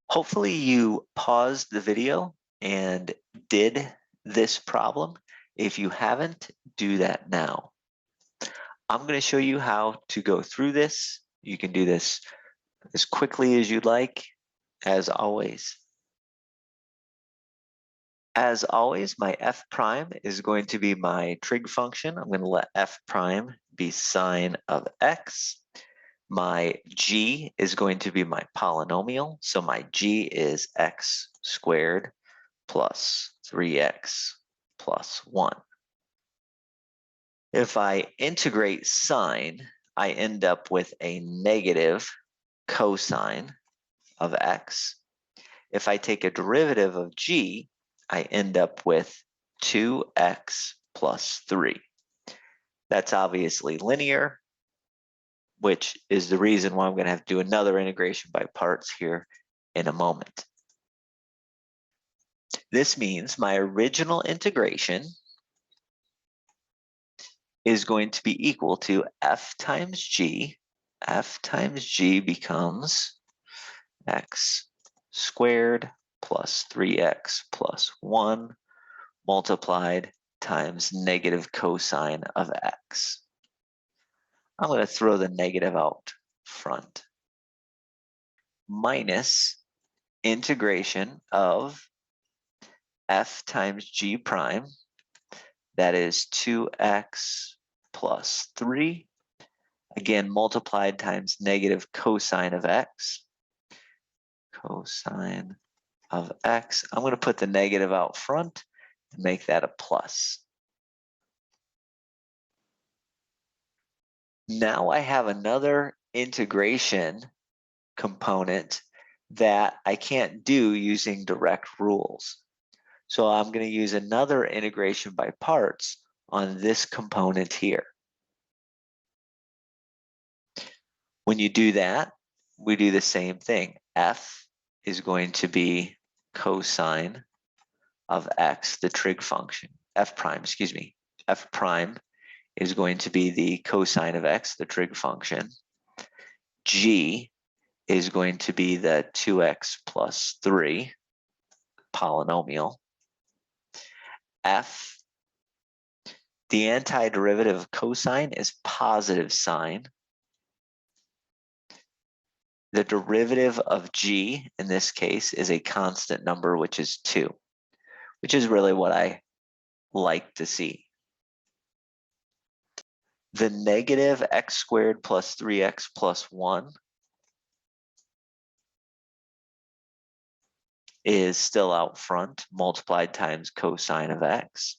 Hopefully you paused the video and did this problem. If you haven't, do that now. I'm going to show you how to go through this. You can do this as quickly as you'd like, as always. As always, my f prime is going to be my trig function. I'm going to let f prime be sine of x. My g is going to be my polynomial. So my g is x squared plus 3x plus 1. If I integrate sine, I end up with a negative cosine of x. If I take a derivative of g, I end up with 2x plus 3. That's obviously linear, which is the reason why I'm going to have to do another integration by parts here in a moment. This means my original integration is going to be equal to f times g. F times g becomes x squared plus 3x plus 1 multiplied times negative cosine of x. I'm going to throw the negative out front. Minus integration of f times g prime, that is 2x plus 3, again multiplied times negative cosine of x. Cosine of x. I'm going to put the negative out front and make that a plus. Now I have another integration component that I can't do using direct rules. So I'm going to use another integration by parts on this component here. When you do that, we do the same thing. F is going to be cosine of x, the trig function. F prime is going to be the cosine of x, the trig function. G is going to be the 2x plus 3 polynomial. F, the antiderivative of cosine is positive sine. The derivative of g, in this case, is a constant number, which is 2, which is really what I like to see. The negative x squared plus 3x plus 1 is still out front, multiplied times cosine of x.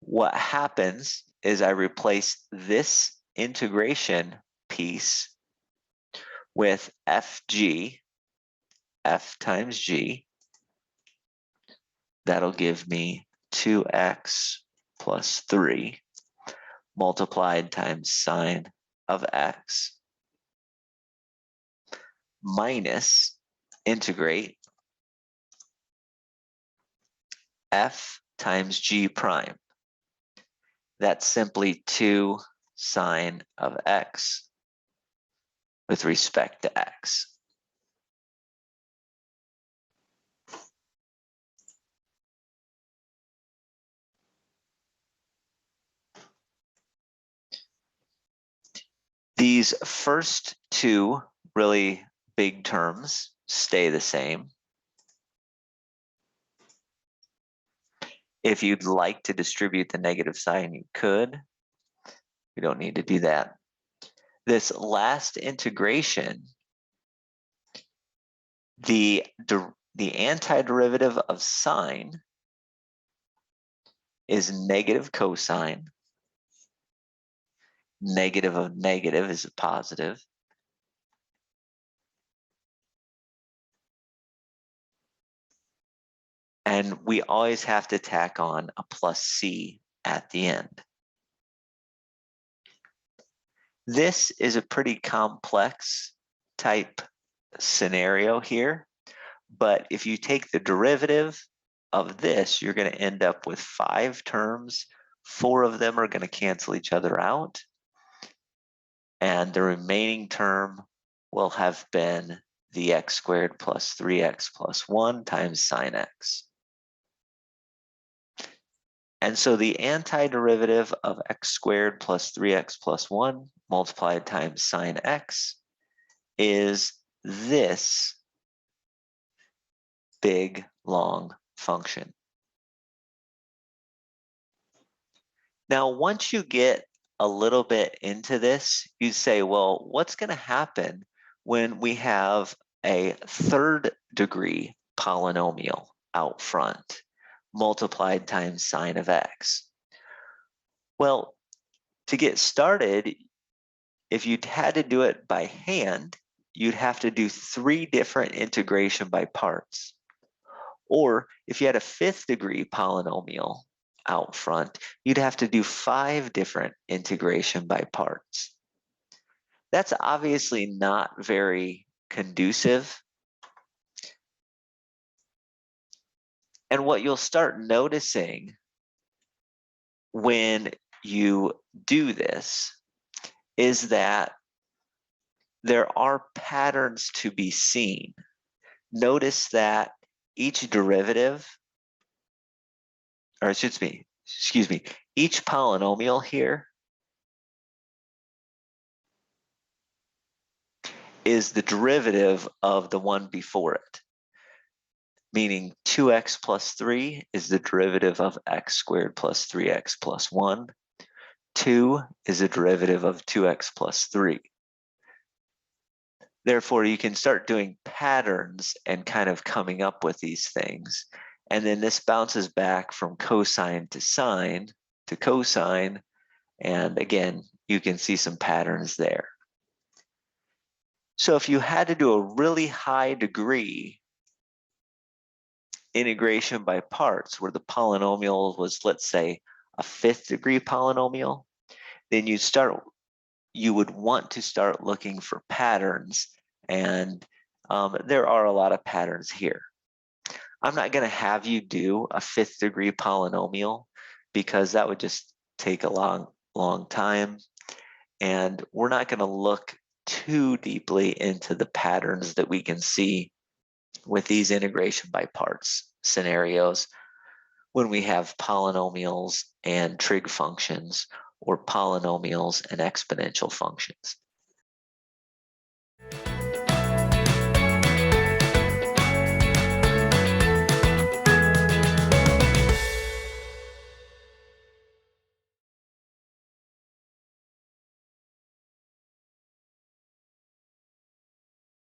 What happens is I replace this integration piece with fg, f times g. That'll give me 2x plus 3 multiplied times sine of x minus integrate f times g prime. That's simply 2 sine of x with respect to x. These first two really big terms stay the same. If you'd like to distribute the negative sign, you could. You don't need to do that. This last integration, the antiderivative of sine is negative cosine. Negative of negative is a positive. And we always have to tack on a plus c at the end. This is a pretty complex type scenario here, but if you take the derivative of this, you're going to end up with 5 terms. 4 of them are going to cancel each other out, and the remaining term will have been the x squared plus 3x plus 1 times sine x. And so the antiderivative of x squared plus 3x plus 1 multiplied times sine x is this big, long function. Now, once you get a little bit into this, you say, well, what's going to happen when we have a third degree polynomial out front multiplied times sine of x? Well, to get started, if you had to do it by hand, you'd have to do 3 different integration by parts. Or if you had a 5th degree polynomial out front, you'd have to do 5 different integration by parts. That's obviously not very conducive. And what you'll start noticing when you do this is that there are patterns to be seen. Notice that each derivative, or excuse me, each polynomial here is the derivative of the one before it, meaning 2x plus 3 is the derivative of x squared plus 3x plus 1. 2 is a derivative of 2x plus 3. Therefore, you can start doing patterns and kind of coming up with these things. And then this bounces back from cosine to sine to cosine. And again, you can see some patterns there. So if you had to do a really high degree integration by parts where the polynomial was, let's say, a 5th degree polynomial, then you would want to start looking for patterns, and there are a lot of patterns here. I'm not going to have you do a 5th degree polynomial because that would just take a long time, and we're not going to look too deeply into the patterns that we can see with these integration by parts scenarios when we have polynomials and trig functions or polynomials and exponential functions.